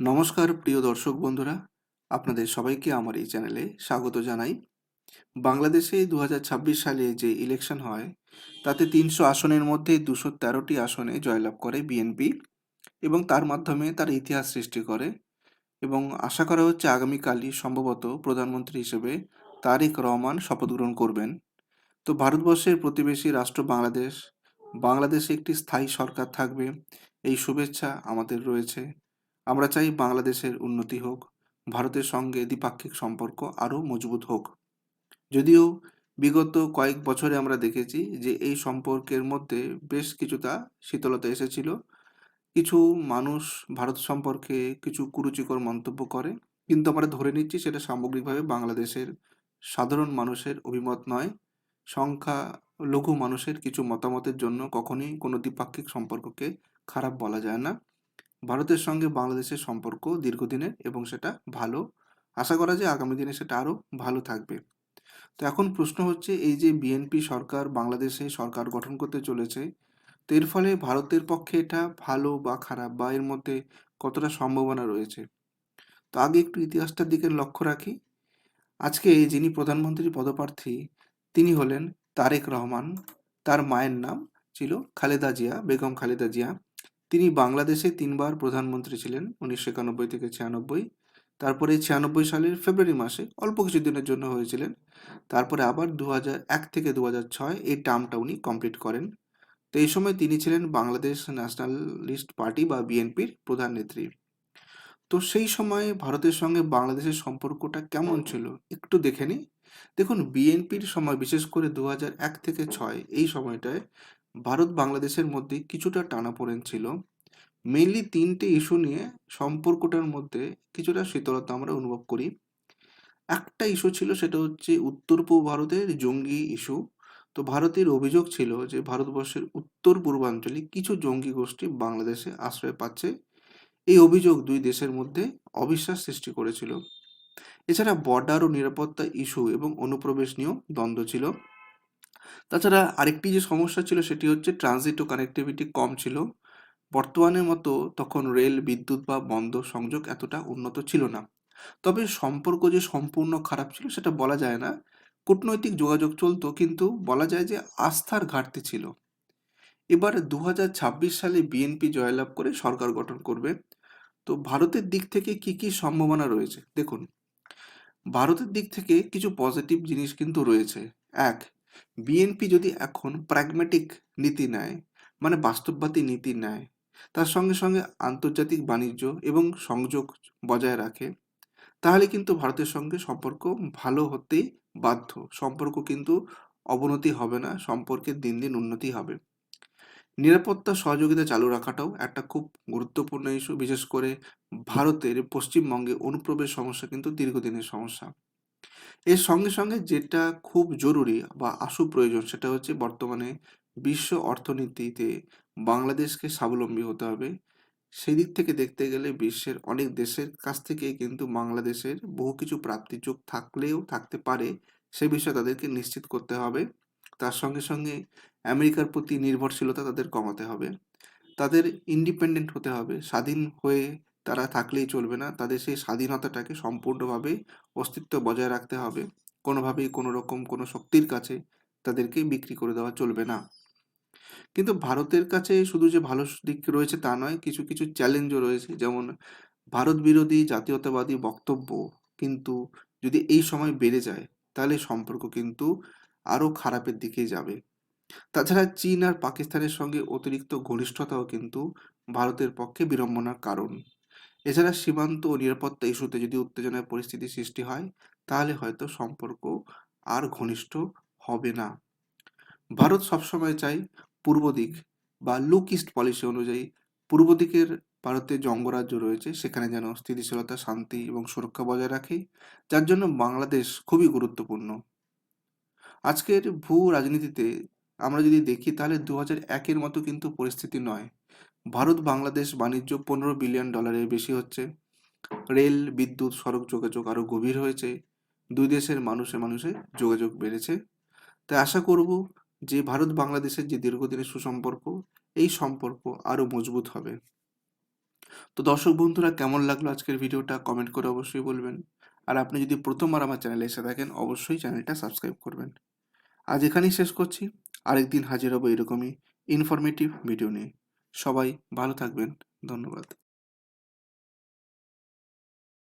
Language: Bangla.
নমস্কার প্রিয় দর্শক বন্ধুরা, আপনাদের সবাইকে আমার এই চ্যানেলে স্বাগত জানাই। বাংলাদেশে 2026 সালে যে ইলেকশন হয় তাতে 300 আসনের মধ্যে 213টি আসনে জয়লাভ করে বিএনপি এবং তার মাধ্যমে তার ইতিহাস সৃষ্টি করে এবং আশা করা হচ্ছে আগামীকালই সম্ভবত প্রধানমন্ত্রী হিসেবে তারেক রহমান শপথ গ্রহণ করবেন। তো ভারতবর্ষের প্রতিবেশী রাষ্ট্র বাংলাদেশে একটি স্থায়ী সরকার থাকবে, এই শুভেচ্ছা আমাদের রয়েছে। আমরা চাই বাংলাদেশের উন্নতি হোক, ভারতের সঙ্গে দ্বিপাক্ষিক সম্পর্ক আরও মজবুত হোক। যদিও বিগত কয়েক বছরে আমরা দেখেছি যে এই সম্পর্কের মধ্যে বেশ কিছুটা শীতলতা এসেছিল। কিছু মানুষ ভারত সম্পর্কে কিছু কুরুচিকর মন্তব্য করে, কিন্তু আমরা ধরে নিচ্ছি সেটা সামগ্রিকভাবে বাংলাদেশের সাধারণ মানুষের অভিমত নয়। সংখ্যালঘু মানুষের কিছু মতামতের জন্য কখনোই কোনো দ্বিপাক্ষিক সম্পর্ককে খারাপ বলা যায় না। ভারতের সঙ্গে বাংলাদেশের সম্পর্ক দীর্ঘদিনের এবং সেটা ভালো। আশা করা যায় আগামী দিনে সেটা আরও ভালো থাকবে। তো এখন প্রশ্ন হচ্ছে, এই যে বিএনপি সরকার বাংলাদেশে সরকার গঠন করতে চলেছে, তো এর ফলে ভারতের পক্ষে এটা ভালো বা খারাপ বা এর মধ্যে কতটা সম্ভাবনা রয়েছে। তো আগে একটু ইতিহাসটার দিকে লক্ষ্য রাখি। আজকে যিনি প্রধানমন্ত্রী পদপ্রার্থী তিনি হলেন তারেক রহমান। তার মায়ের নাম ছিল খালেদা জিয়া, বেগম খালেদা জিয়া। তিনি বাংলাদেশে 3 বার প্রধানমন্ত্রী ছিলেন, 1991 থেকে 96। তারপরে 96 সালের ফেব্রুয়ারি মাসে অল্প কিছুদিনের জন্য হয়েছিলেন। তারপরে আবার 2001 থেকে 2006 এই টার্মটা উনি কমপ্লিট করেন। তো এই সময় তিনি ছিলেন বাংলাদেশ ন্যাশনালিস্ট পার্টি বা বিএনপির প্রধান নেত্রী। তো সেই সময় ভারতের সঙ্গে বাংলাদেশের সম্পর্কটা কেমন ছিল একটু দেখে নিই। দেখুন, বিএনপির সময় বিশেষ করে 2001 থেকে 6 এই সময়টায় ভারত বাংলাদেশের মধ্যে কিছুটা টানাপোড়েন ছিল। মেইনলি 3টে ইস্যু নিয়ে সম্পর্কটার মধ্যে কিছুটা শীতলতা আমরা অনুভব করি। একটা ইস্যু ছিল, সেটা হচ্ছে উত্তর পূর্ব ভারতের জঙ্গি ইস্যু। তো ভারতের অভিযোগ ছিল যে ভারতবর্ষের উত্তর পূর্বাঞ্চলে কিছু জঙ্গি গোষ্ঠী বাংলাদেশে আশ্রয় পাচ্ছে। এই অভিযোগ দুই দেশের মধ্যে অবিশ্বাস সৃষ্টি করেছিল। এছাড়া বর্ডার ও নিরাপত্তা ইস্যু এবং অনুপ্রবেশ নিয়েও দ্বন্দ্ব ছিল। তাছাড়া আরেকটি যে সমস্যা ছিল সেটি হচ্ছে ট্রানজিট ও কানেক্টিভিটি কম ছিল। বর্তমানের মতো তখন রেল, বিদ্যুৎ বা বন্দর সংযোগ এতটা উন্নত ছিল না। তবে সম্পর্ক যে সম্পূর্ণ খারাপ ছিল সেটা বলা যায় না। কূটনৈতিক যোগাযোগ চলতো, কিন্তু বলা যায় যে আস্থার ঘাটতি ছিল। এবার 2026 সালে বিএনপি জয়লাভ করে সরকার গঠন করবে। তো ভারতের দিক থেকে কি কি সম্ভাবনা রয়েছে দেখুন। ভারতের দিক থেকে কিছু পজিটিভ জিনিস কিন্তু রয়েছে। এক, বিএনপি যদি এখন প্র্যাগম্যাটিক নীতি নেয়, মানে বাস্তববাদী নীতি নেয়, তার সঙ্গে সঙ্গে আন্তর্জাতিক বাণিজ্য এবং সংযোগ বজায় রাখে, তাহলে কিন্তু ভারতের সঙ্গে সম্পর্ক ভালো হতেই বাধ্য। সম্পর্ক কিন্তু অবনতি হবে না, সম্পর্কের দিন দিন উন্নতি হবে। নিরাপত্তা সহযোগিতা চালু রাখাটাও একটা খুব গুরুত্বপূর্ণ ইস্যু। বিশেষ করে ভারতের পশ্চিমবঙ্গে অনুপ্রবেশ সমস্যা কিন্তু দীর্ঘদিনের সমস্যা। এর সঙ্গে সঙ্গে যেটা খুব জরুরি বা আশু প্রয়োজন সেটা হচ্ছে বর্তমানে বিশ্ব অর্থনীতিতে বাংলাদেশকে স্বাবলম্বী হতে হবে। সেই দিক থেকে দেখতে গেলে বিশ্বের অনেক দেশের কাছ থেকে কিন্তু বাংলাদেশের বহু কিছু প্রাপ্তির যোগ থাকলেও থাকতে পারে, সে বিষয়ে তাদেরকে নিশ্চিত করতে হবে। তার সঙ্গে সঙ্গে আমেরিকার প্রতি নির্ভরশীলতা তাদের কমাতে হবে। তাদের ইন্ডিপেন্ডেন্ট হতে হবে, স্বাধীন হয়ে তারা থাকলেই চলবে না, তাদের সেই স্বাধীনতাটাকে সম্পূর্ণভাবে অস্তিত্ব বজায় রাখতে হবে। কোনোভাবেই কোনো রকম কোনো শক্তির কাছে তাদেরকে বিক্রি করে দেওয়া চলবে না। কিন্তু ভারতের কাছে শুধু যে ভালো দিক রয়েছে তা নয়, কিছু কিছু চ্যালেঞ্জও রয়েছে। যেমন ভারত বিরোধী জাতীয়তাবাদী বক্তব্য কিন্তু যদি এই সময় বেড়ে যায়, তাহলে সম্পর্ক কিন্তু আরও খারাপের দিকেই যাবে। তাছাড়া চীন আর পাকিস্তানের সঙ্গে অতিরিক্ত ঘনিষ্ঠতাও কিন্তু ভারতের পক্ষে বিড়ম্বনার কারণ। এছাড়া সীমান্ত ও নিরাপত্তা ইস্যুতে যদি উত্তেজনার পরিস্থিতি সৃষ্টি হয়, তাহলে হয়তো সম্পর্ক আর ঘনিষ্ঠ হবে না। ভারত সবসময় চায় পূর্ব দিক বা লুক ইস্ট পলিসি অনুযায়ী পূর্ব দিকের ভারতের যে অঙ্গরাজ্য রয়েছে সেখানে যেন স্থিতিশীলতা, শান্তি এবং সুরক্ষা বজায় রাখে, যার জন্য বাংলাদেশ খুবই গুরুত্বপূর্ণ। আজকের ভূ রাজনীতিতে আমরা যদি দেখি তাহলে 2001-এর মতো কিন্তু পরিস্থিতি নয়। ভারত বাংলাদেশ বাণিজ্য $15 বিলিয়ন বেশি হচ্ছে। রেল, বিদ্যুৎ, সড়ক যোগাযোগ আরও গভীর হয়েছে। দুই দেশের মানুষে মানুষে যোগাযোগ বেড়েছে। তাই আশা করব যে ভারত বাংলাদেশের যে দীর্ঘদিনের সুসম্পর্ক, এই সম্পর্ক আরও মজবুত হবে। তো দর্শক বন্ধুরা, কেমন লাগলো আজকের ভিডিওটা কমেন্ট করে অবশ্যই বলবেন। আর আপনি যদি প্রথমবার আমার চ্যানেলে এসে থাকেন, অবশ্যই চ্যানেলটা সাবস্ক্রাইব করবেন। আজ এখানেই শেষ করছি। আরেকদিন হাজির হব এরকমই ইনফরমেটিভ ভিডিও নিয়ে। সবাই ভালো থাকবেন। ধন্যবাদ।